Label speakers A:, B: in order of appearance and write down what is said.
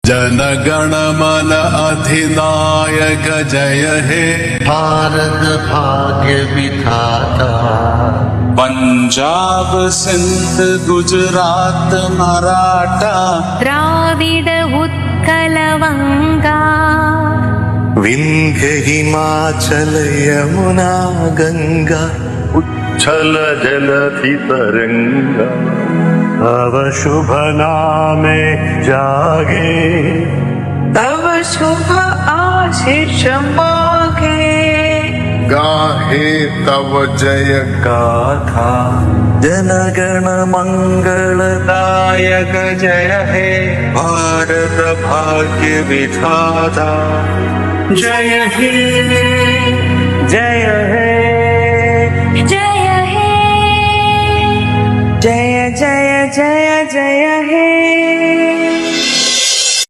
A: जनगण मन अधिनायक जय हे
B: भारत भाग्य विधाता।
A: पंजाब सिंध गुजरात मराठा
C: द्राविड उत्कल वंगा
B: विंध्य हिमाचल यमुना गंगा उच्छल जलधि तरंगा। तव शुभ नामे जागे
C: तव शुभ आशीष मागे
A: गाहे तव जय
B: गाथा। जनगण मंगलदायक जय हे भारत भाग्य विधाता। जय हे जय हे
C: जय हे जय जय जय जय हे।